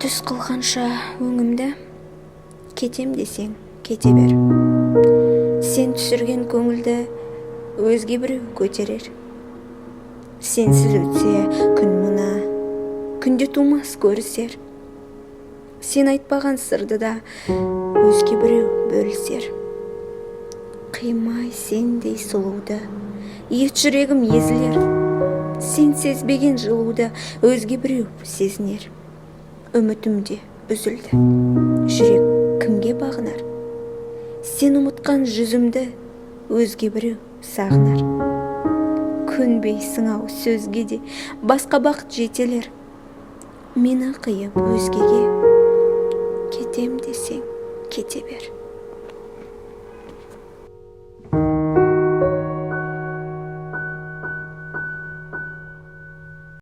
түс қылғанша өңімді, кетем десең кете бер. Сен түсірген көңілді өзге біреу көтерер. Сенсіз өтсе күн мына, күнде тумас көрісер. Сен айтпаған сырды да өзге біреу бөлісер. Қимай сендей сұлуды, ет жүрегім езілер. Сен сезбеген жылуды өзге біреу сезінер. Үмітімде үзілді, жүрек кімге бағынар? Сен ұмытқан жүзімді өзге біреу сағынар. Көнбейсің ау сөзге де, басқа бақыт жетелер. Мені қиып өзгеге, кетем десең кете бер.